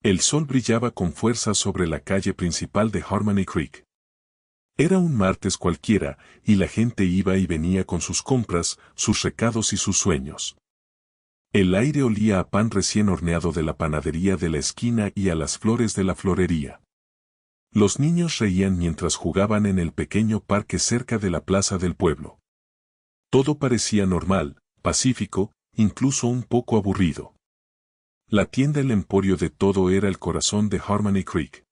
El sol brillaba con fuerza sobre la calle principal de Harmony Creek. Era un martes cualquiera, y la gente iba y venía con sus compras, sus recados y sus sueños. El aire olía a pan recién horneado de la panadería de la esquina y a las flores de la florería. Los niños reían mientras jugaban en el pequeño parque cerca de la plaza del pueblo. Todo parecía normal, pacífico, incluso un poco aburrido. La tienda El Emporio de Todo era el corazón de Harmony Creek.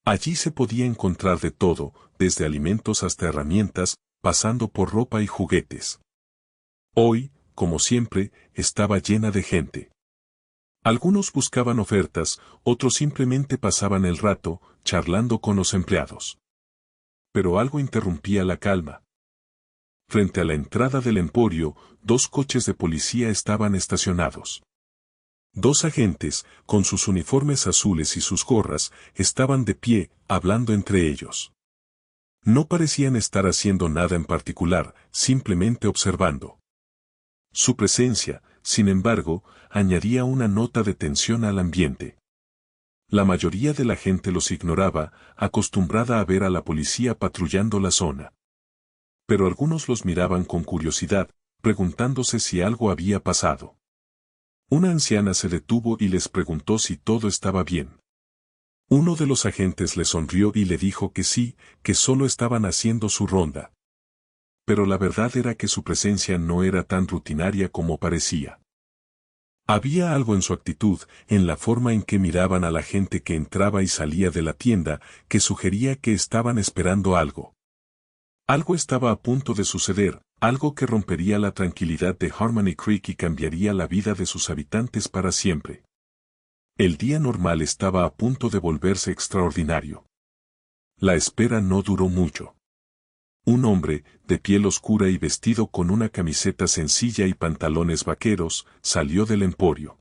Allí se podía encontrar de todo, desde alimentos hasta herramientas, pasando por ropa y juguetes. Hoy, como siempre, estaba llena de gente. Algunos buscaban ofertas, otros simplemente pasaban el rato, charlando con los empleados. Pero algo interrumpía la calma. Frente a la entrada del emporio, 2 coches de policía estaban estacionados. 2 agentes, con sus uniformes azules y sus gorras, estaban de pie, hablando entre ellos. No parecían estar haciendo nada en particular, simplemente observando. Su presencia, sin embargo, añadía una nota de tensión al ambiente. La mayoría de la gente los ignoraba, acostumbrada a ver a la policía patrullando la zona. Pero algunos los miraban con curiosidad, preguntándose si algo había pasado. Una anciana se detuvo y les preguntó si todo estaba bien. Uno de los agentes le sonrió y le dijo que sí, que solo estaban haciendo su ronda. Pero la verdad era que su presencia no era tan rutinaria como parecía. Había algo en su actitud, en la forma en que miraban a la gente que entraba y salía de la tienda, que sugería que estaban esperando algo. Algo estaba a punto de suceder, algo que rompería la tranquilidad de Harmony Creek y cambiaría la vida de sus habitantes para siempre. El día normal estaba a punto de volverse extraordinario. La espera no duró mucho. Un hombre, de piel oscura y vestido con una camiseta sencilla y pantalones vaqueros, salió del emporio.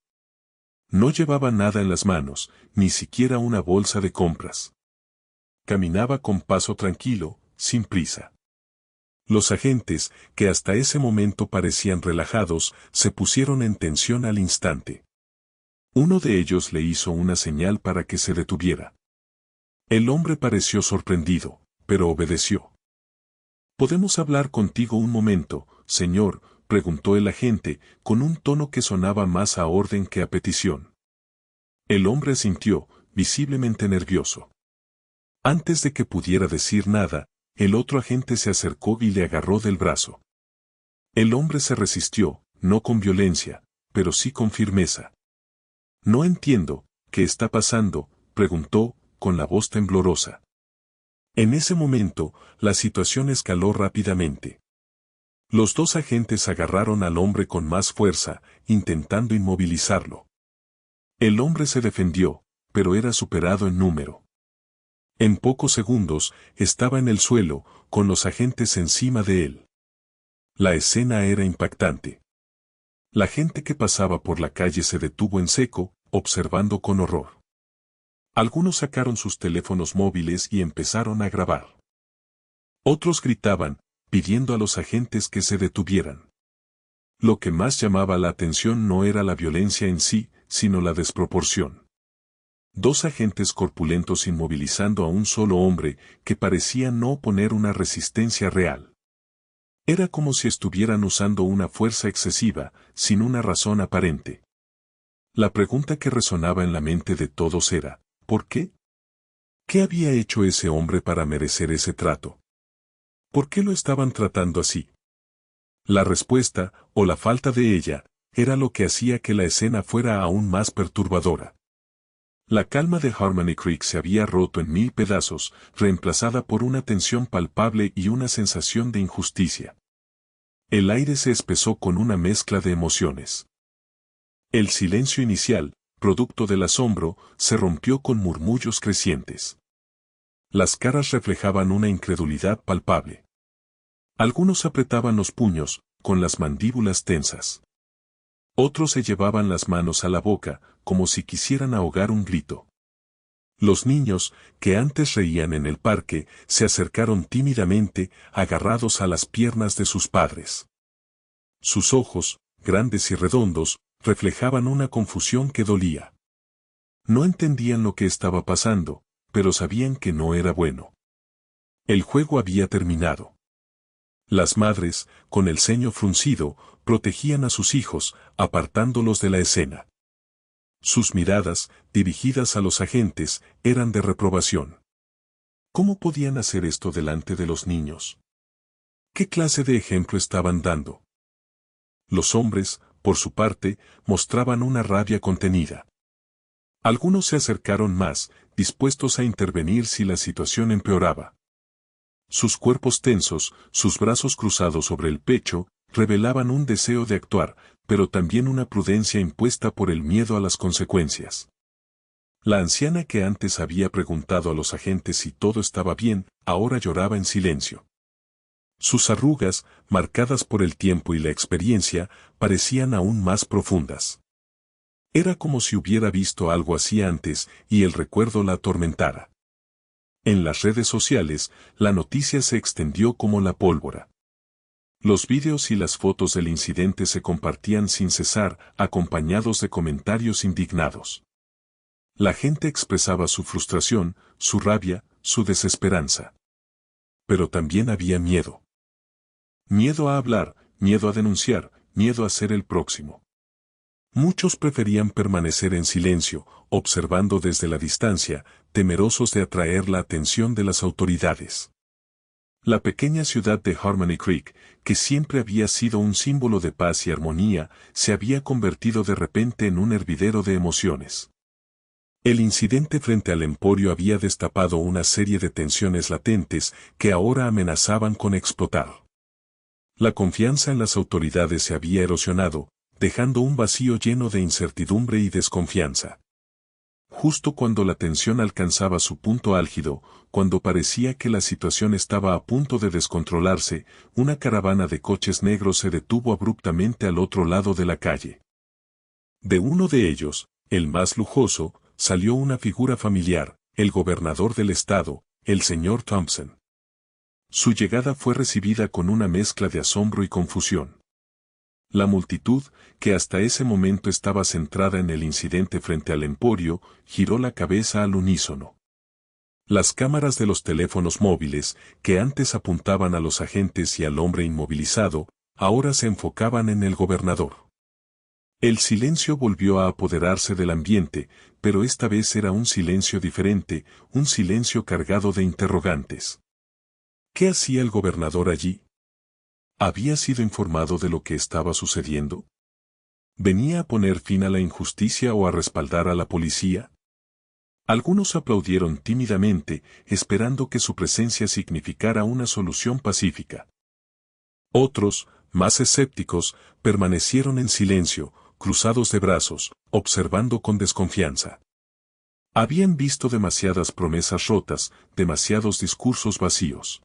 No llevaba nada en las manos, ni siquiera una bolsa de compras. Caminaba con paso tranquilo, sin prisa. Los agentes, que hasta ese momento parecían relajados, se pusieron en tensión al instante. Uno de ellos le hizo una señal para que se detuviera. El hombre pareció sorprendido, pero obedeció. ¿Podemos hablar contigo un momento, señor?, preguntó el agente, con un tono que sonaba más a orden que a petición. El hombre sintió, visiblemente nervioso. Antes de que pudiera decir nada, el otro agente se acercó y le agarró del brazo. El hombre se resistió, no con violencia, pero sí con firmeza. «No entiendo, ¿qué está pasando?», preguntó, con la voz temblorosa. En ese momento, la situación escaló rápidamente. Los 2 agentes agarraron al hombre con más fuerza, intentando inmovilizarlo. El hombre se defendió, pero era superado en número. En pocos segundos, estaba en el suelo, con los agentes encima de él. La escena era impactante. La gente que pasaba por la calle se detuvo en seco, observando con horror. Algunos sacaron sus teléfonos móviles y empezaron a grabar. Otros gritaban, pidiendo a los agentes que se detuvieran. Lo que más llamaba la atención no era la violencia en sí, sino la desproporción. 2 agentes corpulentos inmovilizando a un solo hombre que parecía no oponer una resistencia real. Era como si estuvieran usando una fuerza excesiva, sin una razón aparente. La pregunta que resonaba en la mente de todos era, ¿por qué? ¿Qué había hecho ese hombre para merecer ese trato? ¿Por qué lo estaban tratando así? La respuesta, o la falta de ella, era lo que hacía que la escena fuera aún más perturbadora. La calma de Harmony Creek se había roto en 1000 pedazos, reemplazada por una tensión palpable y una sensación de injusticia. El aire se espesó con una mezcla de emociones. El silencio inicial, producto del asombro, se rompió con murmullos crecientes. Las caras reflejaban una incredulidad palpable. Algunos apretaban los puños, con las mandíbulas tensas. Otros se llevaban las manos a la boca, como si quisieran ahogar un grito. Los niños, que antes reían en el parque, se acercaron tímidamente, agarrados a las piernas de sus padres. Sus ojos, grandes y redondos, reflejaban una confusión que dolía. No entendían lo que estaba pasando, pero sabían que no era bueno. El juego había terminado. Las madres, con el ceño fruncido, protegían a sus hijos, apartándolos de la escena. Sus miradas, dirigidas a los agentes, eran de reprobación. ¿Cómo podían hacer esto delante de los niños? ¿Qué clase de ejemplo estaban dando? Los hombres, por su parte, mostraban una rabia contenida. Algunos se acercaron más, dispuestos a intervenir si la situación empeoraba. Sus cuerpos tensos, sus brazos cruzados sobre el pecho, revelaban un deseo de actuar, pero también una prudencia impuesta por el miedo a las consecuencias. La anciana que antes había preguntado a los agentes si todo estaba bien, ahora lloraba en silencio. Sus arrugas, marcadas por el tiempo y la experiencia, parecían aún más profundas. Era como si hubiera visto algo así antes y el recuerdo la atormentara. En las redes sociales, la noticia se extendió como la pólvora. Los vídeos y las fotos del incidente se compartían sin cesar, acompañados de comentarios indignados. La gente expresaba su frustración, su rabia, su desesperanza. Pero también había miedo. Miedo a hablar, miedo a denunciar, miedo a ser el próximo. Muchos preferían permanecer en silencio, observando desde la distancia, temerosos de atraer la atención de las autoridades. La pequeña ciudad de Harmony Creek, que siempre había sido un símbolo de paz y armonía, se había convertido de repente en un hervidero de emociones. El incidente frente al emporio había destapado una serie de tensiones latentes que ahora amenazaban con explotar. La confianza en las autoridades se había erosionado, dejando un vacío lleno de incertidumbre y desconfianza. Justo cuando la tensión alcanzaba su punto álgido, cuando parecía que la situación estaba a punto de descontrolarse, una caravana de coches negros se detuvo abruptamente al otro lado de la calle. De uno de ellos, el más lujoso, salió una figura familiar, el gobernador del estado, el señor Thompson. Su llegada fue recibida con una mezcla de asombro y confusión. La multitud, que hasta ese momento estaba centrada en el incidente frente al emporio, giró la cabeza al unísono. Las cámaras de los teléfonos móviles, que antes apuntaban a los agentes y al hombre inmovilizado, ahora se enfocaban en el gobernador. El silencio volvió a apoderarse del ambiente, pero esta vez era un silencio diferente, un silencio cargado de interrogantes. ¿Qué hacía el gobernador allí? ¿Había sido informado de lo que estaba sucediendo? ¿Venía a poner fin a la injusticia o a respaldar a la policía? Algunos aplaudieron tímidamente, esperando que su presencia significara una solución pacífica. Otros, más escépticos, permanecieron en silencio, cruzados de brazos, observando con desconfianza. Habían visto demasiadas promesas rotas, demasiados discursos vacíos.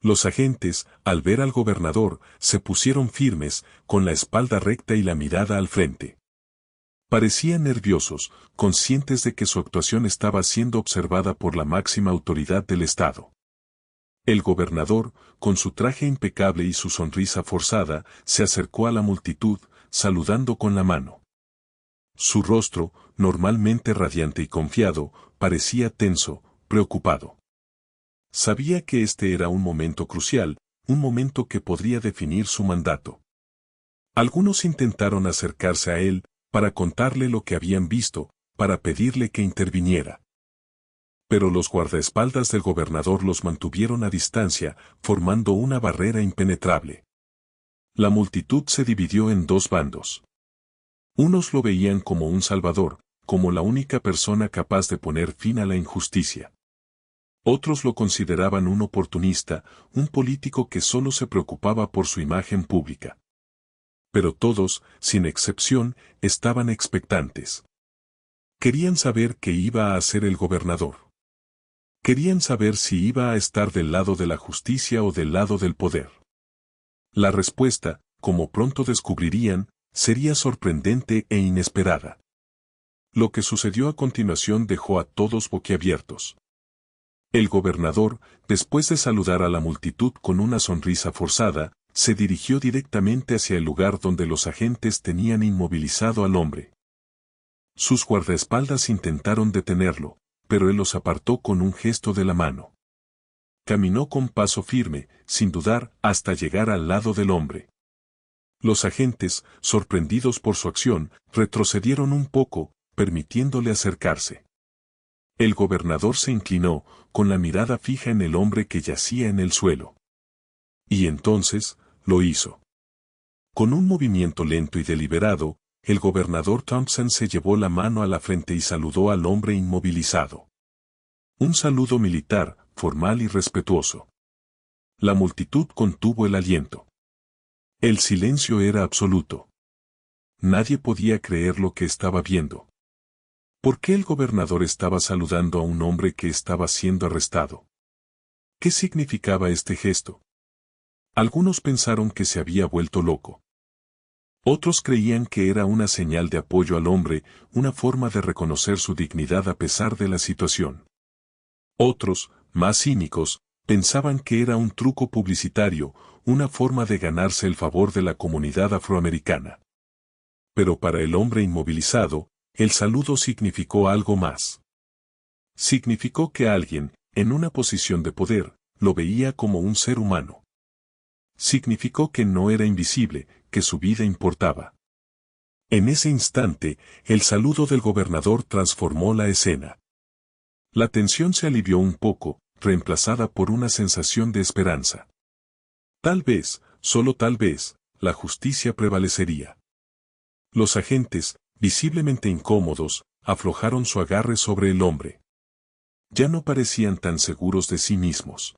Los agentes, al ver al gobernador, se pusieron firmes, con la espalda recta y la mirada al frente. Parecían nerviosos, conscientes de que su actuación estaba siendo observada por la máxima autoridad del estado. El gobernador, con su traje impecable y su sonrisa forzada, se acercó a la multitud, saludando con la mano. Su rostro, normalmente radiante y confiado, parecía tenso, preocupado. Sabía que este era un momento crucial, un momento que podría definir su mandato. Algunos intentaron acercarse a él, para contarle lo que habían visto, para pedirle que interviniera. Pero los guardaespaldas del gobernador los mantuvieron a distancia, formando una barrera impenetrable. La multitud se dividió en dos bandos. Unos lo veían como un salvador, como la única persona capaz de poner fin a la injusticia. Otros lo consideraban un oportunista, un político que solo se preocupaba por su imagen pública. Pero todos, sin excepción, estaban expectantes. Querían saber qué iba a hacer el gobernador. Querían saber si iba a estar del lado de la justicia o del lado del poder. La respuesta, como pronto descubrirían, sería sorprendente e inesperada. Lo que sucedió a continuación dejó a todos boquiabiertos. El gobernador, después de saludar a la multitud con una sonrisa forzada, se dirigió directamente hacia el lugar donde los agentes tenían inmovilizado al hombre. Sus guardaespaldas intentaron detenerlo, pero él los apartó con un gesto de la mano. Caminó con paso firme, sin dudar, hasta llegar al lado del hombre. Los agentes, sorprendidos por su acción, retrocedieron un poco, permitiéndole acercarse. El gobernador se inclinó, con la mirada fija en el hombre que yacía en el suelo. Y entonces, lo hizo. Con un movimiento lento y deliberado, el gobernador Thompson se llevó la mano a la frente y saludó al hombre inmovilizado. Un saludo militar, formal y respetuoso. La multitud contuvo el aliento. El silencio era absoluto. Nadie podía creer lo que estaba viendo. ¿Por qué el gobernador estaba saludando a un hombre que estaba siendo arrestado? ¿Qué significaba este gesto? Algunos pensaron que se había vuelto loco. Otros creían que era una señal de apoyo al hombre, una forma de reconocer su dignidad a pesar de la situación. Otros, más cínicos, pensaban que era un truco publicitario, una forma de ganarse el favor de la comunidad afroamericana. Pero para el hombre inmovilizado, el saludo significó algo más. Significó que alguien, en una posición de poder, lo veía como un ser humano. Significó que no era invisible, que su vida importaba. En ese instante, el saludo del gobernador transformó la escena. La tensión se alivió un poco, reemplazada por una sensación de esperanza. Tal vez, solo tal vez, la justicia prevalecería. Los agentes, visiblemente incómodos, aflojaron su agarre sobre el hombre. Ya no parecían tan seguros de sí mismos.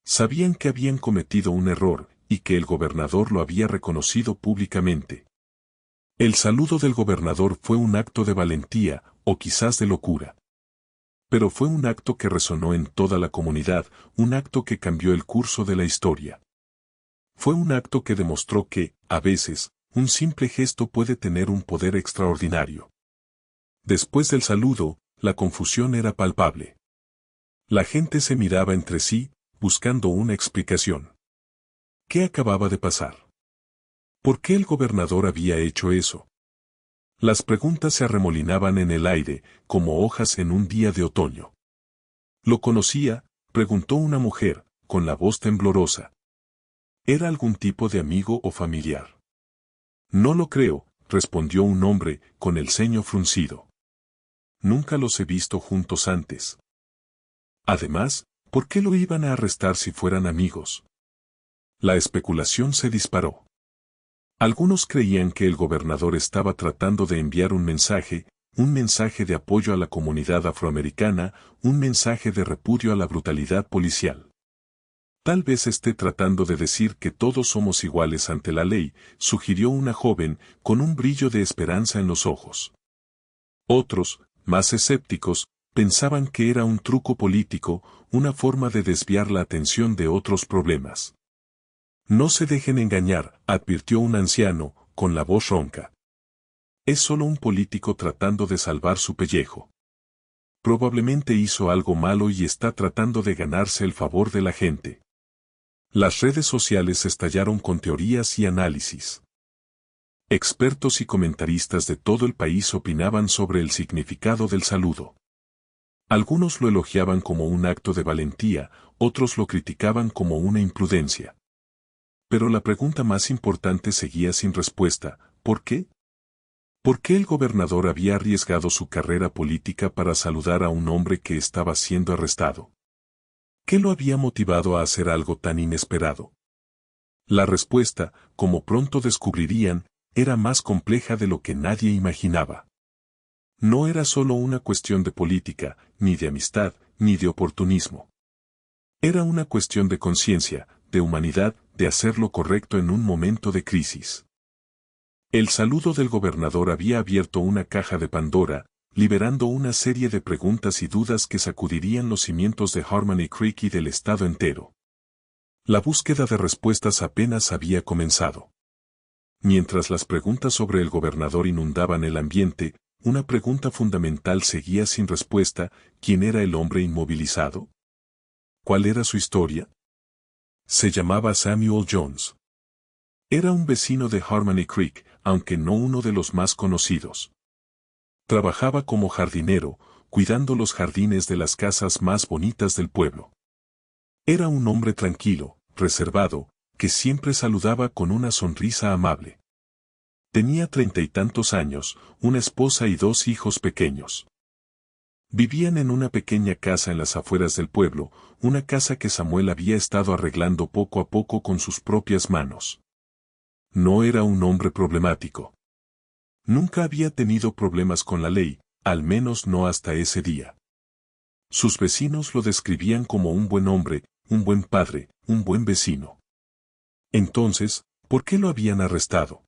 Sabían que habían cometido un error, y que el gobernador lo había reconocido públicamente. El saludo del gobernador fue un acto de valentía, o quizás de locura. Pero fue un acto que resonó en toda la comunidad, un acto que cambió el curso de la historia. Fue un acto que demostró que, a veces, un simple gesto puede tener un poder extraordinario. Después del saludo, la confusión era palpable. La gente se miraba entre sí, buscando una explicación. ¿Qué acababa de pasar? ¿Por qué el gobernador había hecho eso? Las preguntas se arremolinaban en el aire, como hojas en un día de otoño. ¿Lo conocía?, preguntó una mujer, con la voz temblorosa. ¿Era algún tipo de amigo o familiar? No lo creo, respondió un hombre, con el ceño fruncido. Nunca los he visto juntos antes. Además, ¿por qué lo iban a arrestar si fueran amigos? La especulación se disparó. Algunos creían que el gobernador estaba tratando de enviar un mensaje de apoyo a la comunidad afroamericana, un mensaje de repudio a la brutalidad policial. Tal vez esté tratando de decir que todos somos iguales ante la ley, sugirió una joven, con un brillo de esperanza en los ojos. Otros, más escépticos, pensaban que era un truco político, una forma de desviar la atención de otros problemas. No se dejen engañar, advirtió un anciano, con la voz ronca. Es solo un político tratando de salvar su pellejo. Probablemente hizo algo malo y está tratando de ganarse el favor de la gente. Las redes sociales estallaron con teorías y análisis. Expertos y comentaristas de todo el país opinaban sobre el significado del saludo. Algunos lo elogiaban como un acto de valentía, otros lo criticaban como una imprudencia. Pero la pregunta más importante seguía sin respuesta: ¿por qué? ¿Por qué el gobernador había arriesgado su carrera política para saludar a un hombre que estaba siendo arrestado? ¿Qué lo había motivado a hacer algo tan inesperado? La respuesta, como pronto descubrirían, era más compleja de lo que nadie imaginaba. No era solo una cuestión de política, ni de amistad, ni de oportunismo. Era una cuestión de conciencia, de humanidad, de hacer lo correcto en un momento de crisis. El saludo del gobernador había abierto una caja de Pandora, liberando una serie de preguntas y dudas que sacudirían los cimientos de Harmony Creek y del estado entero. La búsqueda de respuestas apenas había comenzado. Mientras las preguntas sobre el gobernador inundaban el ambiente, una pregunta fundamental seguía sin respuesta: ¿quién era el hombre inmovilizado? ¿Cuál era su historia? Se llamaba Samuel Jones. Era un vecino de Harmony Creek, aunque no uno de los más conocidos. Trabajaba como jardinero, cuidando los jardines de las casas más bonitas del pueblo. Era un hombre tranquilo, reservado, que siempre saludaba con una sonrisa amable. Tenía 30 y tantos años, una esposa y 2 hijos pequeños. Vivían en una pequeña casa en las afueras del pueblo, una casa que Samuel había estado arreglando poco a poco con sus propias manos. No era un hombre problemático. Nunca había tenido problemas con la ley, al menos no hasta ese día. Sus vecinos lo describían como un buen hombre, un buen padre, un buen vecino. Entonces, ¿por qué lo habían arrestado?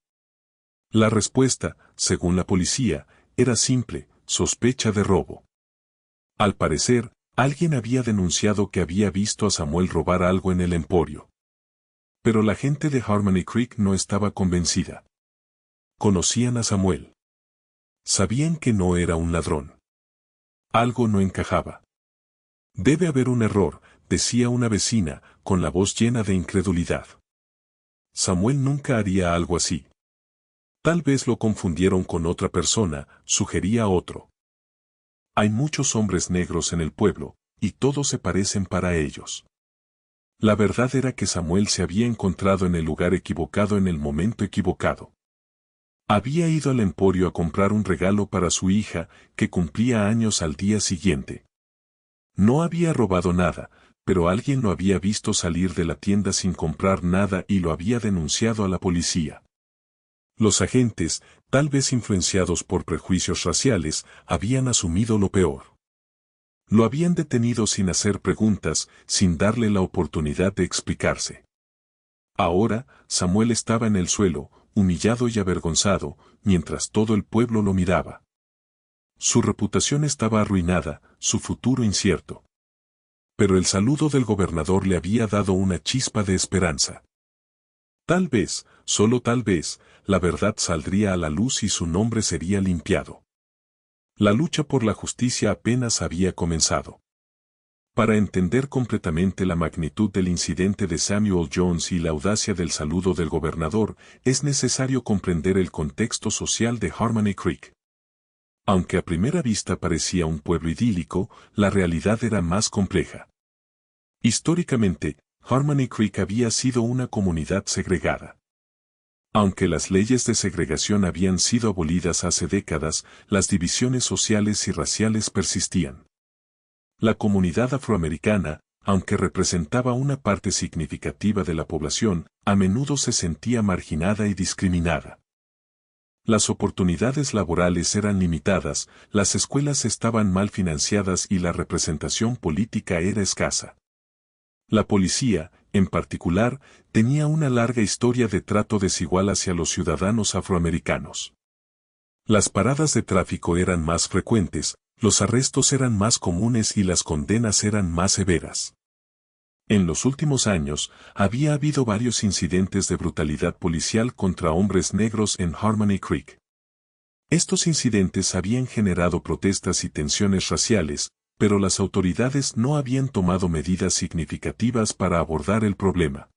La respuesta, según la policía, era simple: sospecha de robo. Al parecer, alguien había denunciado que había visto a Samuel robar algo en el emporio. Pero la gente de Harmony Creek no estaba convencida. Conocían a Samuel. Sabían que no era un ladrón. Algo no encajaba. Debe haber un error, decía una vecina, con la voz llena de incredulidad. Samuel nunca haría algo así. Tal vez lo confundieron con otra persona, sugería otro. Hay muchos hombres negros en el pueblo, y todos se parecen para ellos. La verdad era que Samuel se había encontrado en el lugar equivocado en el momento equivocado. Había ido al emporio a comprar un regalo para su hija, que cumplía años al día siguiente. No había robado nada, pero alguien lo había visto salir de la tienda sin comprar nada y lo había denunciado a la policía. Los agentes, tal vez influenciados por prejuicios raciales, habían asumido lo peor. Lo habían detenido sin hacer preguntas, sin darle la oportunidad de explicarse. Ahora, Samuel estaba en el suelo, humillado y avergonzado, mientras todo el pueblo lo miraba. Su reputación estaba arruinada, su futuro incierto. Pero el saludo del gobernador le había dado una chispa de esperanza. Tal vez, solo tal vez, la verdad saldría a la luz y su nombre sería limpiado. La lucha por la justicia apenas había comenzado. Para entender completamente la magnitud del incidente de Samuel Jones y la audacia del saludo del gobernador, es necesario comprender el contexto social de Harmony Creek. Aunque a primera vista parecía un pueblo idílico, la realidad era más compleja. Históricamente, Harmony Creek había sido una comunidad segregada. Aunque las leyes de segregación habían sido abolidas hace décadas, las divisiones sociales y raciales persistían. La comunidad afroamericana, aunque representaba una parte significativa de la población, a menudo se sentía marginada y discriminada. Las oportunidades laborales eran limitadas, las escuelas estaban mal financiadas y la representación política era escasa. La policía, en particular, tenía una larga historia de trato desigual hacia los ciudadanos afroamericanos. Las paradas de tráfico eran más frecuentes, los arrestos eran más comunes y las condenas eran más severas. En los últimos años, había habido varios incidentes de brutalidad policial contra hombres negros en Harmony Creek. Estos incidentes habían generado protestas y tensiones raciales, pero las autoridades no habían tomado medidas significativas para abordar el problema.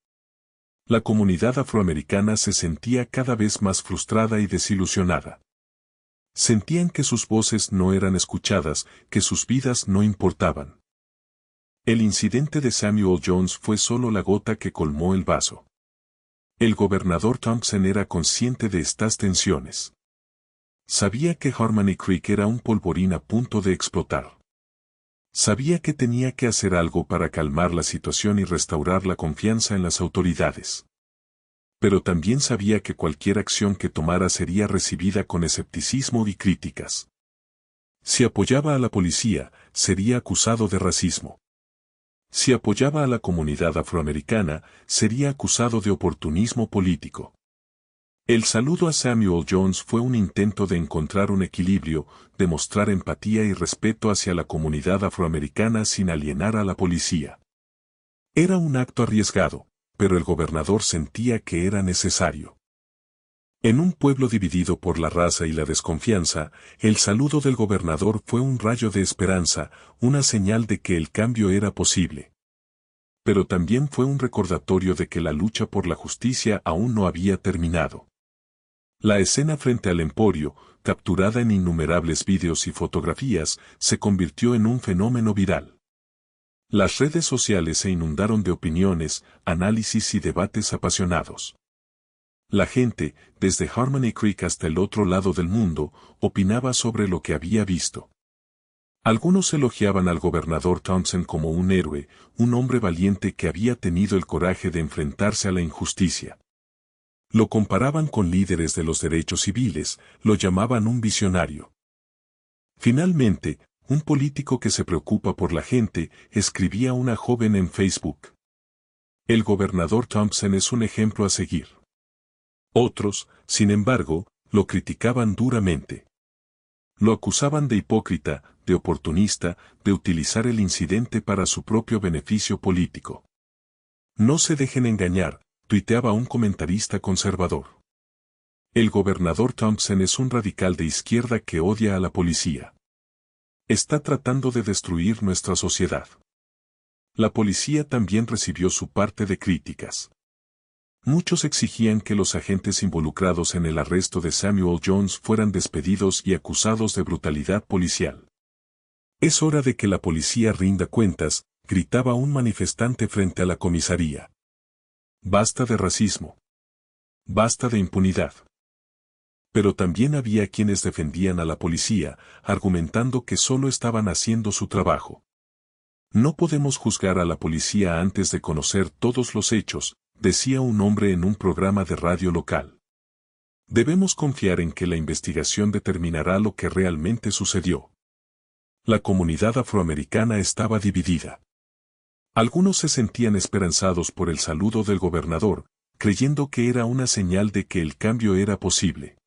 La comunidad afroamericana se sentía cada vez más frustrada y desilusionada. Sentían que sus voces no eran escuchadas, que sus vidas no importaban. El incidente de Samuel Jones fue solo la gota que colmó el vaso. El gobernador Thompson era consciente de estas tensiones. Sabía que Harmony Creek era un polvorín a punto de explotar. Sabía que tenía que hacer algo para calmar la situación y restaurar la confianza en las autoridades. Pero también sabía que cualquier acción que tomara sería recibida con escepticismo y críticas. Si apoyaba a la policía, sería acusado de racismo. Si apoyaba a la comunidad afroamericana, sería acusado de oportunismo político. El saludo a Samuel Jones fue un intento de encontrar un equilibrio, de mostrar empatía y respeto hacia la comunidad afroamericana sin alienar a la policía. Era un acto arriesgado, pero el gobernador sentía que era necesario. En un pueblo dividido por la raza y la desconfianza, el saludo del gobernador fue un rayo de esperanza, una señal de que el cambio era posible. Pero también fue un recordatorio de que la lucha por la justicia aún no había terminado. La escena frente al emporio, capturada en innumerables vídeos y fotografías, se convirtió en un fenómeno viral. Las redes sociales se inundaron de opiniones, análisis y debates apasionados. La gente, desde Harmony Creek hasta el otro lado del mundo, opinaba sobre lo que había visto. Algunos elogiaban al gobernador Thompson como un héroe, un hombre valiente que había tenido el coraje de enfrentarse a la injusticia. Lo comparaban con líderes de los derechos civiles, lo llamaban un visionario. Finalmente, un político que se preocupa por la gente, escribía una joven en Facebook. El gobernador Thompson es un ejemplo a seguir. Otros, sin embargo, lo criticaban duramente. Lo acusaban de hipócrita, de oportunista, de utilizar el incidente para su propio beneficio político. No se dejen engañar, tuiteaba un comentarista conservador. El gobernador Thompson es un radical de izquierda que odia a la policía. Está tratando de destruir nuestra sociedad. La policía también recibió su parte de críticas. Muchos exigían que los agentes involucrados en el arresto de Samuel Jones fueran despedidos y acusados de brutalidad policial. Es hora de que la policía rinda cuentas, gritaba un manifestante frente a la comisaría. Basta de racismo. Basta de impunidad. Pero también había quienes defendían a la policía, argumentando que solo estaban haciendo su trabajo. No podemos juzgar a la policía antes de conocer todos los hechos, decía un hombre en un programa de radio local. Debemos confiar en que la investigación determinará lo que realmente sucedió. La comunidad afroamericana estaba dividida. Algunos se sentían esperanzados por el saludo del gobernador, creyendo que era una señal de que el cambio era posible.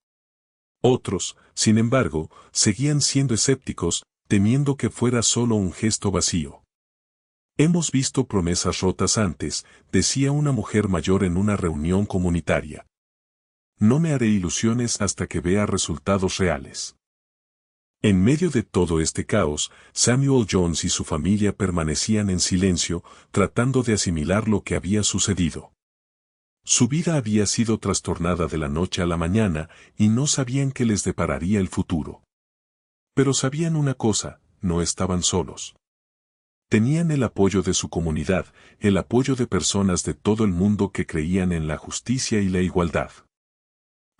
Otros, sin embargo, seguían siendo escépticos, temiendo que fuera solo un gesto vacío. Hemos visto promesas rotas antes, decía una mujer mayor en una reunión comunitaria. No me haré ilusiones hasta que vea resultados reales. En medio de todo este caos, Samuel Jones y su familia permanecían en silencio, tratando de asimilar lo que había sucedido. Su vida había sido trastornada de la noche a la mañana y no sabían qué les depararía el futuro. Pero sabían una cosa, no estaban solos. Tenían el apoyo de su comunidad, el apoyo de personas de todo el mundo que creían en la justicia y la igualdad.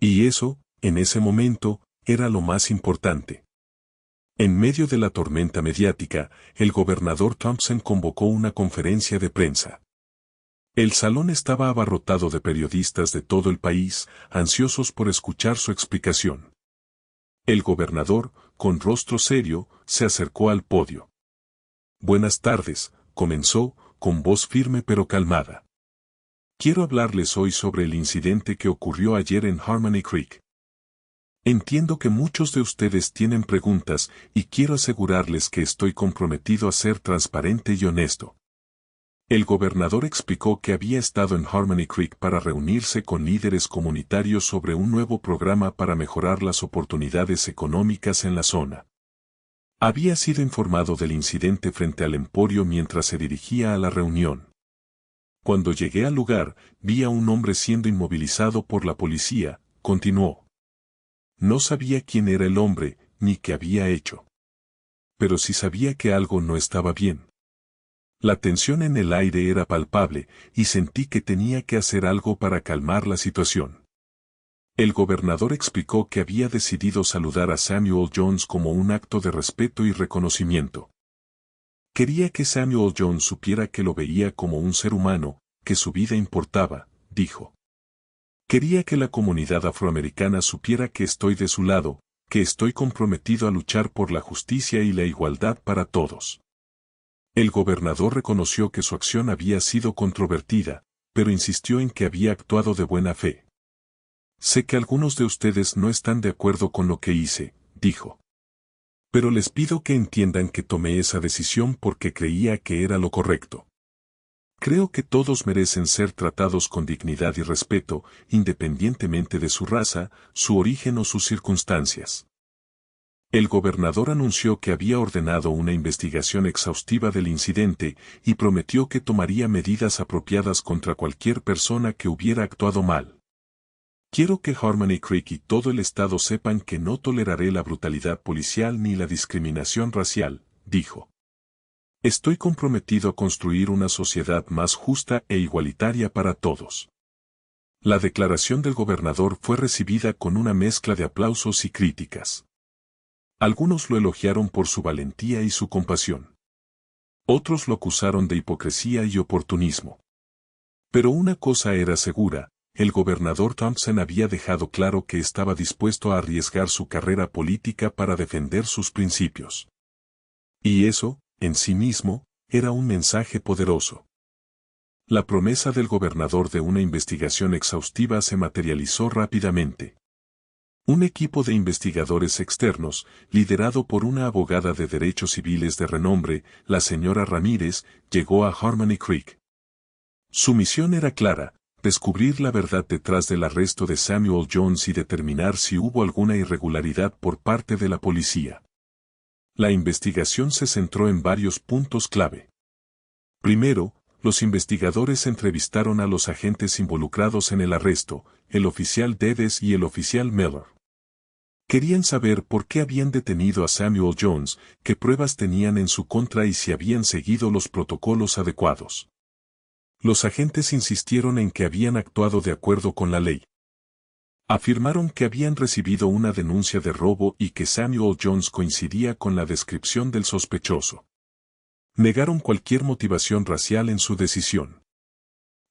Y eso, en ese momento, era lo más importante. En medio de la tormenta mediática, el gobernador Thompson convocó una conferencia de prensa. El salón estaba abarrotado de periodistas de todo el país, ansiosos por escuchar su explicación. El gobernador, con rostro serio, se acercó al podio. Buenas tardes, comenzó, con voz firme pero calmada. Quiero hablarles hoy sobre el incidente que ocurrió ayer en Harmony Creek. Entiendo que muchos de ustedes tienen preguntas y quiero asegurarles que estoy comprometido a ser transparente y honesto. El gobernador explicó que había estado en Harmony Creek para reunirse con líderes comunitarios sobre un nuevo programa para mejorar las oportunidades económicas en la zona. Había sido informado del incidente frente al emporio mientras se dirigía a la reunión. Cuando llegué al lugar, vi a un hombre siendo inmovilizado por la policía, continuó. No sabía quién era el hombre, ni qué había hecho. Pero sí sabía que algo no estaba bien. La tensión en el aire era palpable, y sentí que tenía que hacer algo para calmar la situación. El gobernador explicó que había decidido saludar a Samuel Jones como un acto de respeto y reconocimiento. Quería que Samuel Jones supiera que lo veía como un ser humano, que su vida importaba, dijo. Quería que la comunidad afroamericana supiera que estoy de su lado, que estoy comprometido a luchar por la justicia y la igualdad para todos. El gobernador reconoció que su acción había sido controvertida, pero insistió en que había actuado de buena fe. Sé que algunos de ustedes no están de acuerdo con lo que hice, dijo. Pero les pido que entiendan que tomé esa decisión porque creía que era lo correcto. Creo que todos merecen ser tratados con dignidad y respeto, independientemente de su raza, su origen o sus circunstancias. El gobernador anunció que había ordenado una investigación exhaustiva del incidente y prometió que tomaría medidas apropiadas contra cualquier persona que hubiera actuado mal. Quiero que Harmony Creek y todo el estado sepan que no toleraré la brutalidad policial ni la discriminación racial, dijo. Estoy comprometido a construir una sociedad más justa e igualitaria para todos. La declaración del gobernador fue recibida con una mezcla de aplausos y críticas. Algunos lo elogiaron por su valentía y su compasión. Otros lo acusaron de hipocresía y oportunismo. Pero una cosa era segura, el gobernador Thompson había dejado claro que estaba dispuesto a arriesgar su carrera política para defender sus principios. Y eso, en sí mismo, era un mensaje poderoso. La promesa del gobernador de una investigación exhaustiva se materializó rápidamente. Un equipo de investigadores externos, liderado por una abogada de derechos civiles de renombre, la señora Ramírez, llegó a Harmony Creek. Su misión era clara, descubrir la verdad detrás del arresto de Samuel Jones y determinar si hubo alguna irregularidad por parte de la policía. La investigación se centró en varios puntos clave. Primero, los investigadores entrevistaron a los agentes involucrados en el arresto, el oficial Dedes y el oficial Miller. Querían saber por qué habían detenido a Samuel Jones, qué pruebas tenían en su contra y si habían seguido los protocolos adecuados. Los agentes insistieron en que habían actuado de acuerdo con la ley. Afirmaron que habían recibido una denuncia de robo y que Samuel Jones coincidía con la descripción del sospechoso. Negaron cualquier motivación racial en su decisión.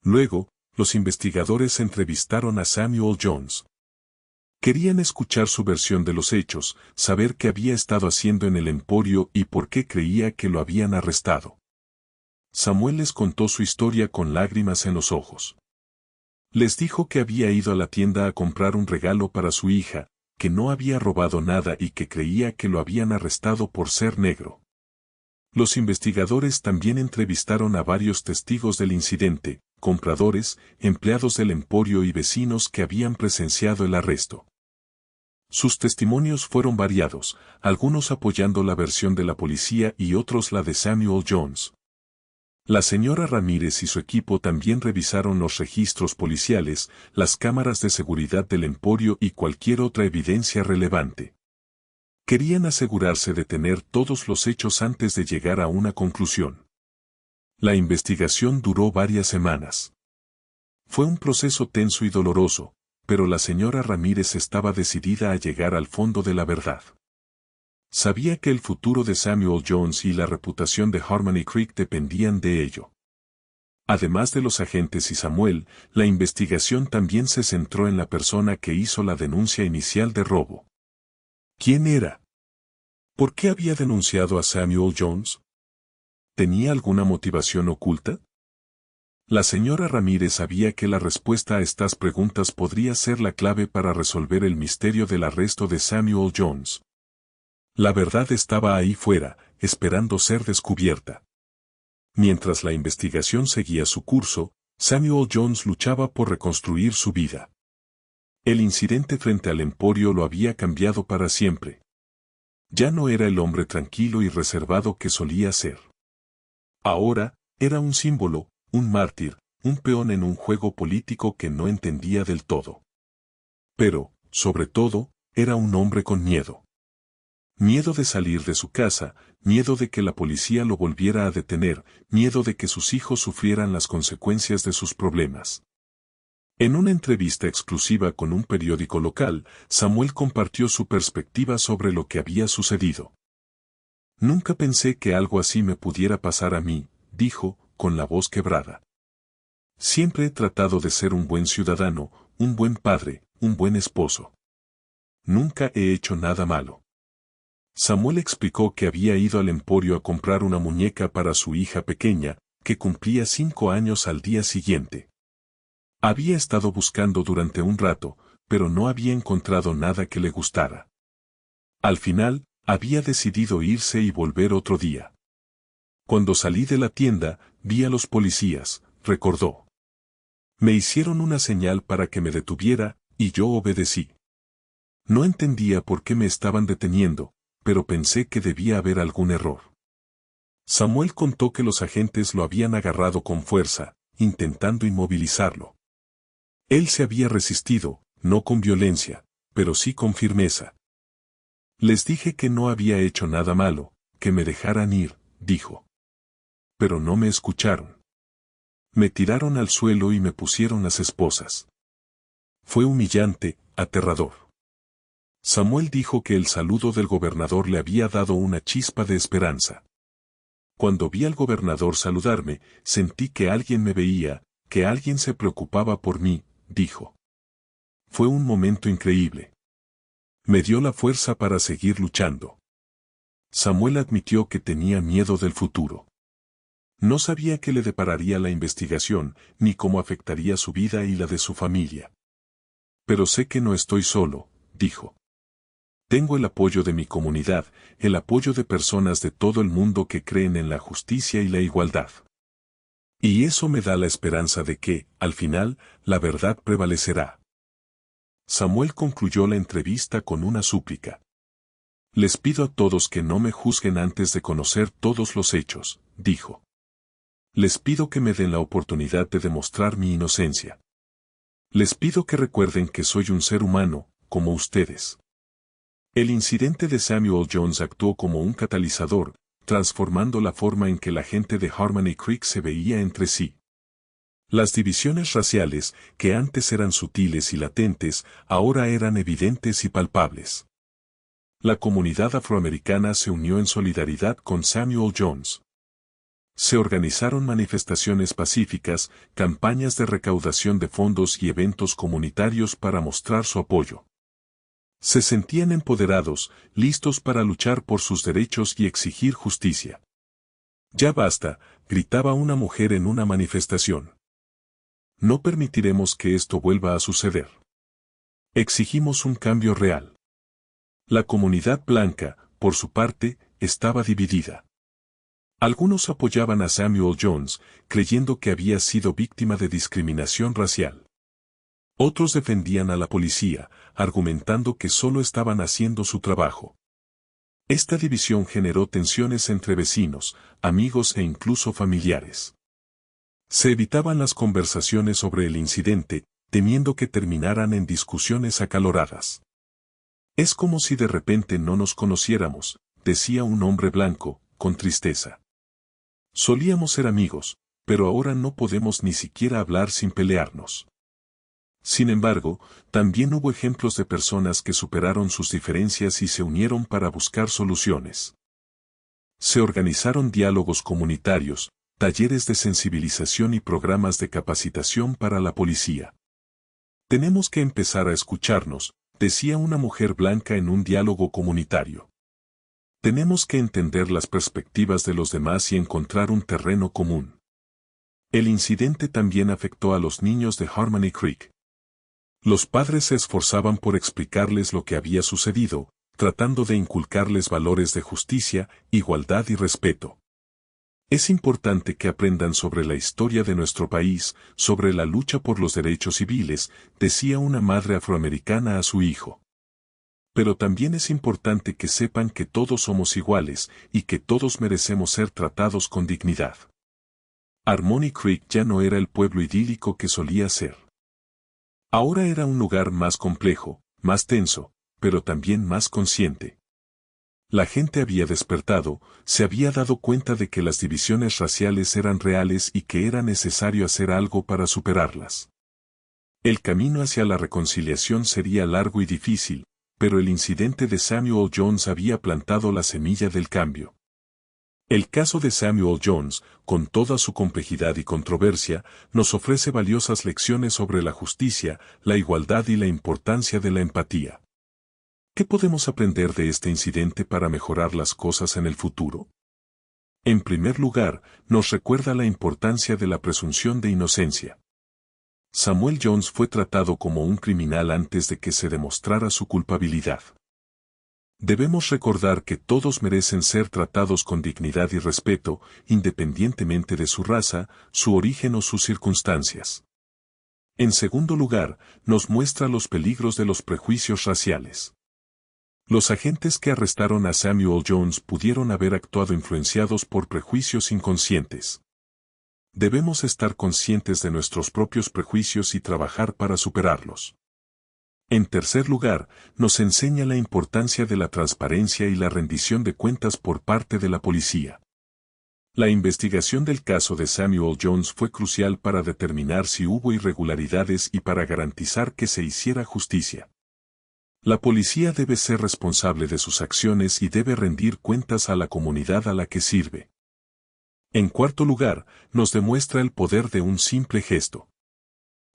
Luego, los investigadores entrevistaron a Samuel Jones. Querían escuchar su versión de los hechos, saber qué había estado haciendo en el emporio y por qué creía que lo habían arrestado. Samuel les contó su historia con lágrimas en los ojos. Les dijo que había ido a la tienda a comprar un regalo para su hija, que no había robado nada y que creía que lo habían arrestado por ser negro. Los investigadores también entrevistaron a varios testigos del incidente, compradores, empleados del emporio y vecinos que habían presenciado el arresto. Sus testimonios fueron variados, algunos apoyando la versión de la policía y otros la de Samuel Jones. La señora Ramírez y su equipo también revisaron los registros policiales, las cámaras de seguridad del emporio y cualquier otra evidencia relevante. Querían asegurarse de tener todos los hechos antes de llegar a una conclusión. La investigación duró varias semanas. Fue un proceso tenso y doloroso, pero la señora Ramírez estaba decidida a llegar al fondo de la verdad. Sabía que el futuro de Samuel Jones y la reputación de Harmony Creek dependían de ello. Además de los agentes y Samuel, la investigación también se centró en la persona que hizo la denuncia inicial de robo. ¿Quién era? ¿Por qué había denunciado a Samuel Jones? ¿Tenía alguna motivación oculta? La señora Ramírez sabía que la respuesta a estas preguntas podría ser la clave para resolver el misterio del arresto de Samuel Jones. La verdad estaba ahí fuera, esperando ser descubierta. Mientras la investigación seguía su curso, Samuel Jones luchaba por reconstruir su vida. El incidente frente al emporio lo había cambiado para siempre. Ya no era el hombre tranquilo y reservado que solía ser. Ahora, era un símbolo, un mártir, un peón en un juego político que no entendía del todo. Pero, sobre todo, era un hombre con miedo. Miedo de salir de su casa, miedo de que la policía lo volviera a detener, miedo de que sus hijos sufrieran las consecuencias de sus problemas. En una entrevista exclusiva con un periódico local, Samuel compartió su perspectiva sobre lo que había sucedido. Nunca pensé que algo así me pudiera pasar a mí, dijo, con la voz quebrada. Siempre he tratado de ser un buen ciudadano, un buen padre, un buen esposo. Nunca he hecho nada malo. Samuel explicó que había ido al emporio a comprar una muñeca para su hija pequeña, que cumplía 5 años al día siguiente. Había estado buscando durante un rato, pero no había encontrado nada que le gustara. Al final, había decidido irse y volver otro día. Cuando salí de la tienda, vi a los policías, recordó. Me hicieron una señal para que me detuviera, y yo obedecí. No entendía por qué me estaban deteniendo, pero pensé que debía haber algún error. Samuel contó que los agentes lo habían agarrado con fuerza, intentando inmovilizarlo. Él se había resistido, no con violencia, pero sí con firmeza. Les dije que no había hecho nada malo, que me dejaran ir, dijo. Pero no me escucharon. Me tiraron al suelo y me pusieron las esposas. Fue humillante, aterrador. Samuel dijo que el saludo del gobernador le había dado una chispa de esperanza. Cuando vi al gobernador saludarme, sentí que alguien me veía, que alguien se preocupaba por mí, dijo. Fue un momento increíble. Me dio la fuerza para seguir luchando. Samuel admitió que tenía miedo del futuro. No sabía qué le depararía la investigación, ni cómo afectaría su vida y la de su familia. Pero sé que no estoy solo, dijo. Tengo el apoyo de mi comunidad, el apoyo de personas de todo el mundo que creen en la justicia y la igualdad. Y eso me da la esperanza de que, al final, la verdad prevalecerá. Samuel concluyó la entrevista con una súplica. Les pido a todos que no me juzguen antes de conocer todos los hechos, dijo. Les pido que me den la oportunidad de demostrar mi inocencia. Les pido que recuerden que soy un ser humano, como ustedes. El incidente de Samuel Jones actuó como un catalizador, transformando la forma en que la gente de Harmony Creek se veía entre sí. Las divisiones raciales, que antes eran sutiles y latentes, ahora eran evidentes y palpables. La comunidad afroamericana se unió en solidaridad con Samuel Jones. Se organizaron manifestaciones pacíficas, campañas de recaudación de fondos y eventos comunitarios para mostrar su apoyo. Se sentían empoderados, listos para luchar por sus derechos y exigir justicia. Ya basta, gritaba una mujer en una manifestación. No permitiremos que esto vuelva a suceder. Exigimos un cambio real. La comunidad blanca, por su parte, estaba dividida. Algunos apoyaban a Samuel Jones, creyendo que había sido víctima de discriminación racial. Otros defendían a la policía, argumentando que solo estaban haciendo su trabajo. Esta división generó tensiones entre vecinos, amigos e incluso familiares. Se evitaban las conversaciones sobre el incidente, temiendo que terminaran en discusiones acaloradas. Es como si de repente no nos conociéramos, decía un hombre blanco, con tristeza. Solíamos ser amigos, pero ahora no podemos ni siquiera hablar sin pelearnos. Sin embargo, también hubo ejemplos de personas que superaron sus diferencias y se unieron para buscar soluciones. Se organizaron diálogos comunitarios, talleres de sensibilización y programas de capacitación para la policía. Tenemos que empezar a escucharnos, decía una mujer blanca en un diálogo comunitario. Tenemos que entender las perspectivas de los demás y encontrar un terreno común. El incidente también afectó a los niños de Harmony Creek. Los padres se esforzaban por explicarles lo que había sucedido, tratando de inculcarles valores de justicia, igualdad y respeto. Es importante que aprendan sobre la historia de nuestro país, sobre la lucha por los derechos civiles, decía una madre afroamericana a su hijo. Pero también es importante que sepan que todos somos iguales y que todos merecemos ser tratados con dignidad. Harmony Creek ya no era el pueblo idílico que solía ser. Ahora era un lugar más complejo, más tenso, pero también más consciente. La gente había despertado, se había dado cuenta de que las divisiones raciales eran reales y que era necesario hacer algo para superarlas. El camino hacia la reconciliación sería largo y difícil, pero el incidente de Samuel Jones había plantado la semilla del cambio. El caso de Samuel Jones, con toda su complejidad y controversia, nos ofrece valiosas lecciones sobre la justicia, la igualdad y la importancia de la empatía. ¿Qué podemos aprender de este incidente para mejorar las cosas en el futuro? En primer lugar, nos recuerda la importancia de la presunción de inocencia. Samuel Jones fue tratado como un criminal antes de que se demostrara su culpabilidad. Debemos recordar que todos merecen ser tratados con dignidad y respeto, independientemente de su raza, su origen o sus circunstancias. En segundo lugar, nos muestra los peligros de los prejuicios raciales. Los agentes que arrestaron a Samuel Jones pudieron haber actuado influenciados por prejuicios inconscientes. Debemos estar conscientes de nuestros propios prejuicios y trabajar para superarlos. En tercer lugar, nos enseña la importancia de la transparencia y la rendición de cuentas por parte de la policía. La investigación del caso de Samuel Jones fue crucial para determinar si hubo irregularidades y para garantizar que se hiciera justicia. La policía debe ser responsable de sus acciones y debe rendir cuentas a la comunidad a la que sirve. En cuarto lugar, nos demuestra el poder de un simple gesto.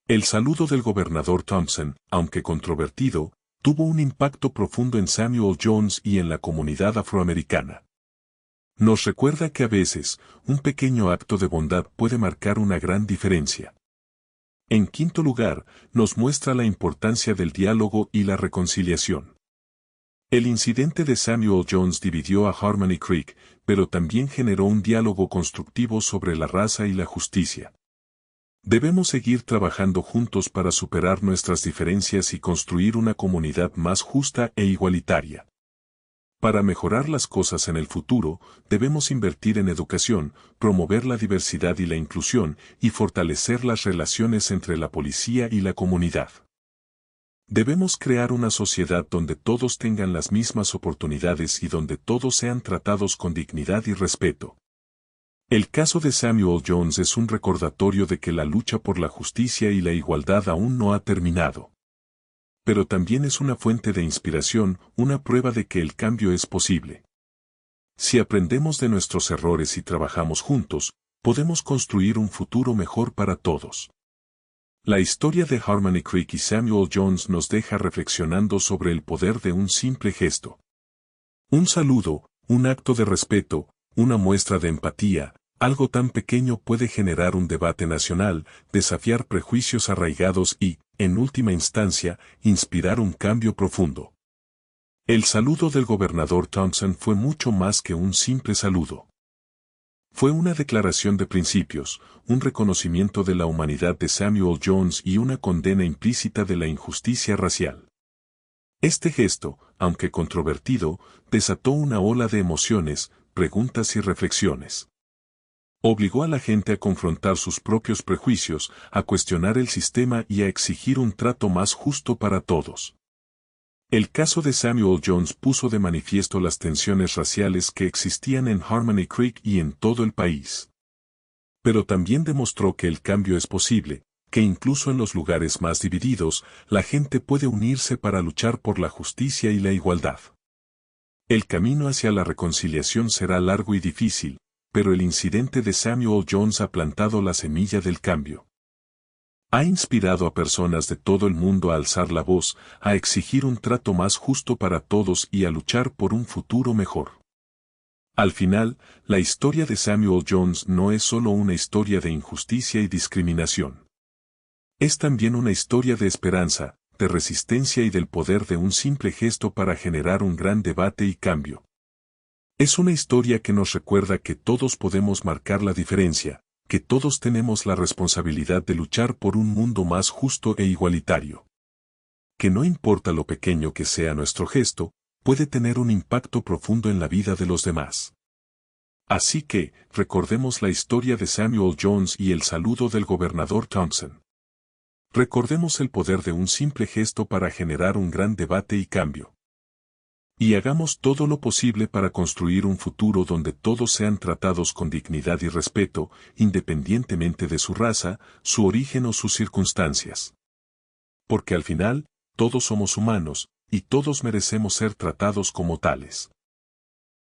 El saludo del gobernador Thompson, aunque controvertido, tuvo un impacto profundo en Samuel Jones y en la comunidad afroamericana. Nos recuerda que a veces, un pequeño acto de bondad puede marcar una gran diferencia. En quinto lugar, nos muestra la importancia del diálogo y la reconciliación. El incidente de Samuel Jones dividió a Harmony Creek, pero también generó un diálogo constructivo sobre la raza y la justicia. Debemos seguir trabajando juntos para superar nuestras diferencias y construir una comunidad más justa e igualitaria. Para mejorar las cosas en el futuro, debemos invertir en educación, promover la diversidad y la inclusión, y fortalecer las relaciones entre la policía y la comunidad. Debemos crear una sociedad donde todos tengan las mismas oportunidades y donde todos sean tratados con dignidad y respeto. El caso de Samuel Jones es un recordatorio de que la lucha por la justicia y la igualdad aún no ha terminado. Pero también es una fuente de inspiración, una prueba de que el cambio es posible. Si aprendemos de nuestros errores y trabajamos juntos, podemos construir un futuro mejor para todos. La historia de Harmony Creek y Samuel Jones nos deja reflexionando sobre el poder de un simple gesto. Un saludo, un acto de respeto, una muestra de empatía, algo tan pequeño puede generar un debate nacional, desafiar prejuicios arraigados y, en última instancia, inspirar un cambio profundo. El saludo del gobernador Thompson fue mucho más que un simple saludo. Fue una declaración de principios, un reconocimiento de la humanidad de Samuel Jones y una condena implícita de la injusticia racial. Este gesto, aunque controvertido, desató una ola de emociones, preguntas y reflexiones. Obligó a la gente a confrontar sus propios prejuicios, a cuestionar el sistema y a exigir un trato más justo para todos. El caso de Samuel Jones puso de manifiesto las tensiones raciales que existían en Harmony Creek y en todo el país. Pero también demostró que el cambio es posible, que incluso en los lugares más divididos, la gente puede unirse para luchar por la justicia y la igualdad. El camino hacia la reconciliación será largo y difícil, pero el incidente de Samuel Jones ha plantado la semilla del cambio. Ha inspirado a personas de todo el mundo a alzar la voz, a exigir un trato más justo para todos y a luchar por un futuro mejor. Al final, la historia de Samuel Jones no es solo una historia de injusticia y discriminación. Es también una historia de esperanza, de resistencia y del poder de un simple gesto para generar un gran debate y cambio. Es una historia que nos recuerda que todos podemos marcar la diferencia, que todos tenemos la responsabilidad de luchar por un mundo más justo e igualitario. Que no importa lo pequeño que sea nuestro gesto, puede tener un impacto profundo en la vida de los demás. Así que, recordemos la historia de Samuel Jones y el saludo del gobernador Thompson. Recordemos el poder de un simple gesto para generar un gran debate y cambio. Y hagamos todo lo posible para construir un futuro donde todos sean tratados con dignidad y respeto, independientemente de su raza, su origen o sus circunstancias. Porque al final, todos somos humanos, y todos merecemos ser tratados como tales.